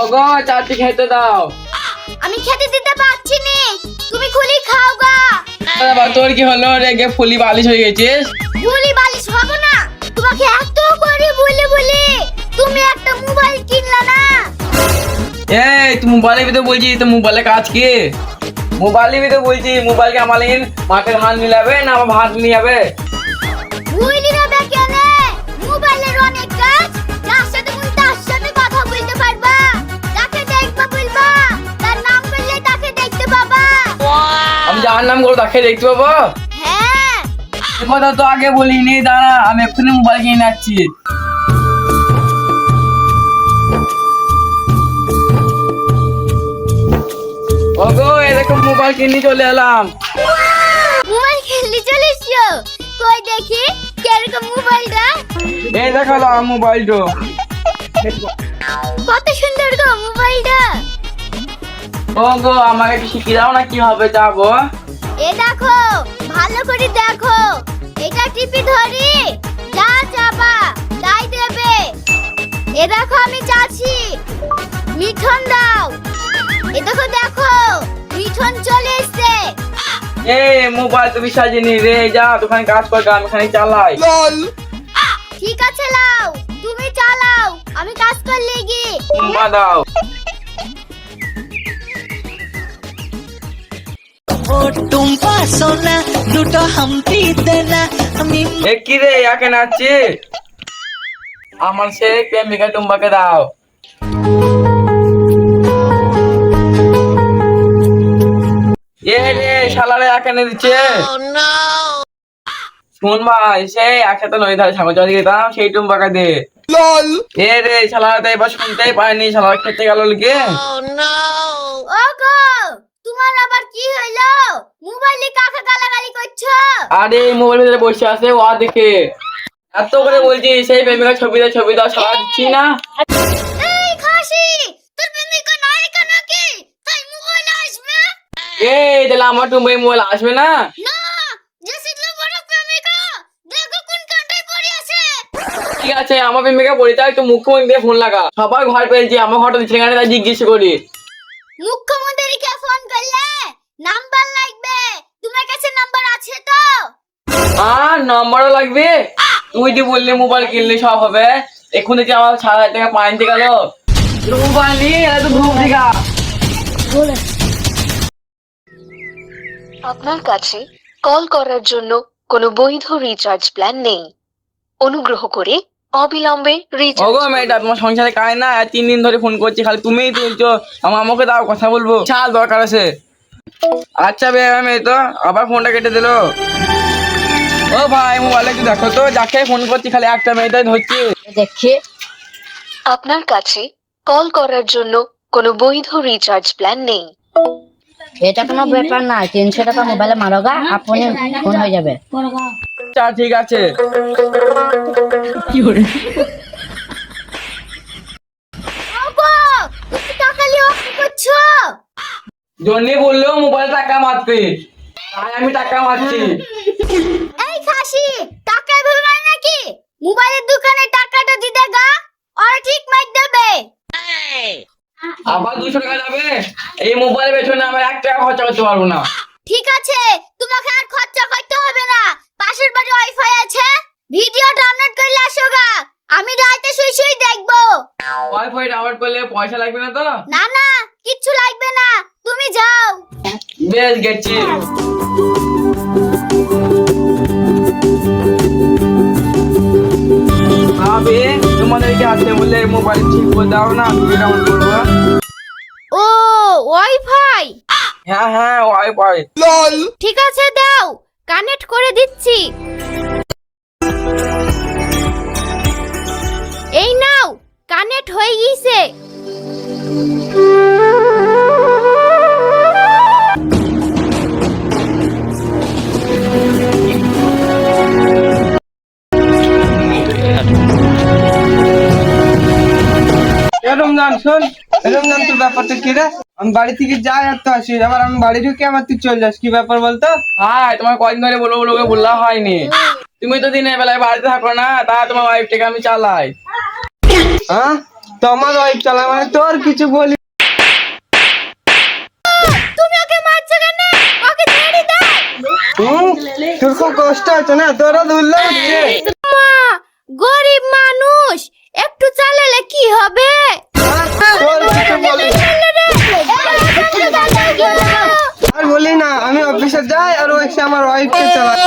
ওগো চারটি খেতে দাও। আমি খেতে দিতে পারছি নি, তুমি খুলি খাও গা। বাবা তোর কি হলো রেগে ফুলি বালিশ হয়ে গেছিস? খুলি বালিশ হবো না, তোমাকে এত করে বলে বলে তুমি একটা মোবাইল কিনলা না। এই তুই মোবাইলের ভিতরে বলছি তো মোবাইলে কাজ কি? মোবাইলের ভিতরে বলছি মোবাইলকে আমার লাগিন মাঠের ধান মিলাবে না আমার ভাত নিয়ে যাবে? বুঝলি না বেকেনে মোবাইলের অনেক কাজ, যার সাথে মন তার সাথে কথা বলতে পারবা, যাকে দেখবা বলবা তার নাম বললে তাকে দেখতে পাবা। আমি যার নাম করে তাকে দেখতে পাবো? হ্যাঁ এ কথা তো আগে বলিনি, দাঁড়া আমি এক্ষুনি মোবাইল কিনে যাচ্ছি। ওগো এরকম মোবাইল কিনে চলে এলাম। মোবাইল খেলতে চলে এসছো, কই দেখি কিরকম মোবাইলটা। এই দেখালাম মোবাইলটা। কত সুন্দর গো মোবাইলটা। ওগো আমাকে একটু শিখিয়ে দাও না কিভাবে যাবো? এ দেখো ভালো করে দেখো, এটা টিপি ধরি যা চাপা তাই দেবে। এ দেখো আমি চাচ্ছি মিঠন দাও, এ দেখো দেখো মিঠন চলে এসছে। এই মোবাইল তো বিশাল জিনিস রে, যা দোকানে কাজ কর, আমি এখানে চালাই। ঠিক আছে লাও, তুমি চালাও আমি কাজ করলে গি। মা দাও। ও টুম্পা সোনা দুটো হাম্পি দেনা আমি এ কি রে ইয়াকে নাচছি? আমার সেই প্রেমিকা টুম্বাকে দাও। এ রে শালারে এখানে দিচ্ছে। শুন ভাই সেই একসাথে নদী ধারে ছাগল চড়িয়ে দিতাম সেই টুম্বাকে দে। এ রে শালারা তো এবার শুনতেই পায়নি, শালারা খেতে গেল লিখে। ওগো তোমার আবার কি হইলো, মোবাইলে কাকে গালাগালি করছো? আরে এই মোবাইল ভিতরে বসে আছে ও দেখে এত করে বলছি সেই প্রেমিকা ছবি দাও শালা দিচ্ছি না। এই খাসি তোর প্রেমিকা নায়িকা নাকি, তাই মোবাইল আসবে এই তাহলে আমার টুম্বাই মোবাইল আসবে না? না? জেসিদলা বড় প্রেমিকা দেখো কোন কাঁটায় পড়ে আছে। ঠিক আছে আমার প্রেমিকা বলি তাই তো মুখ্যমন্ত্রী দিয়ে ফোন লাগা, সবাই ঘর পেয়েছি আমার ঘরটা দিচ্ছে কেন তাই জিজ্ঞেস করি। মুখ্যমন্ত্রীকে ফোন করলে নাম্বার লাগবে, তোমার কাছে নাম্বার আছে তো? আর নম্বরও লাগবে? তুই যে বললি মোবাইল কিনলে সব হবে, এখন দেখছি আমার ৬,০০০ টাকা পাইনতে গেল। মোবাইল নিয়ে এরা তো ঘুম দিঘা। আপনার কাছে কল করার জন্য কোনো বৈধ রিচার্জ প্ল্যান নেই। অনুগ্রহ করে অবিলম্বে রিচার্জ ওগো মেয়েটা তোমার সংসারে কায় না, আর ৩ দিন ধরে ফোন করছি খালি তুমিই তুলছো, আমাকে দাও কথা বলবো, চাল দরকার আছে। আচ্ছা বে মেয়ে তো আবার ফোনটা কেটে দিল। ও ভাই মোবাইলে একটু দেখো তো, যাকে ফোন করছি খালি একটা মেয়েটাই ধরছি। দেখি আপনার কাছে কল করার জন্য কোনো বৈধ রিচার্জ প্ল্যান নেই। এটা কোনো ব্যাপার না, 300 টাকা মোবাইলে মারোগা আপনি ফোন হয়ে যাবে। আচ্ছা ঠিক আছে। ওগো তুমি টাকালি অফ করছো? জন্যে বললেও মোবাইল টাকা মারতে, তাই আমি টাকা মারছি। এই খাসি টাকা ভুলবার নাকি, মোবাইলের দোকানে টাকাটা দিতে গা আর ঠিক মাইর দেবে। আবার 200 টাকা যাবে, এই মোবাইলের পেছনে আমার 1 টাকা খরচা করতে পারবো না। ঠিক আছে তোমাকে আর খরচা করতে হবে না, পাশের বাড়ি ওয়াইফাই আছে, ভিডিও ডাউনলোড করলে আসো গা, আমি রাতে শুই শুই দেখবো। ওয়াইফাই ডাউনলোড করলে পয়সা লাগবে না তো? না না কিচ্ছু লাগবে না, তুমি যাও। বেশ গেছি। ভাবি তোমাদেরকে আসতে বললে মোবাইল ঠিক করে দাও না, তুমি ডাউনলোড করবো। ও ওয়াইফাই, হ্যাঁ হ্যাঁ ওয়াইফাই। ঠিক আছে দাও, কানেক্ট করে দিচ্ছি। এই নাও কানেক্ট হয়ে গিয়েছে। রমজান শোন, রমজান তোর ব্যাপারটা কি রে? আমি বাড়ি থেকে যাই আর তো আসি, আবার আমি বাড়ি ঢুকে আবার তুই চলে যাস, কি ব্যাপার বলতো? হাই তোমার কদিন ধরে বলবো বলবো বললা হয়নি, তুমি তো দিনের বেলায় বাড়িতে থাকো না, তা তোমার ওয়াইফটাকে আমি চালাই। হ্যাঁ তো আমার ওয়াইফ চালায় মানে তোর কিছু বলি। তুমি ওকে মারছো কেন? ওকে ছেড়ে দাও। তোর খুব কষ্ট হচ্ছে না, তোরা ধরলে হচ্ছে। মা, গরিব মানুষ, একটু চালালে কি হবে? তোর কিছু বলি আর বলি না, আমি অফিসে যাই আর ও এসে আমার ওয়াইফকে চালায়।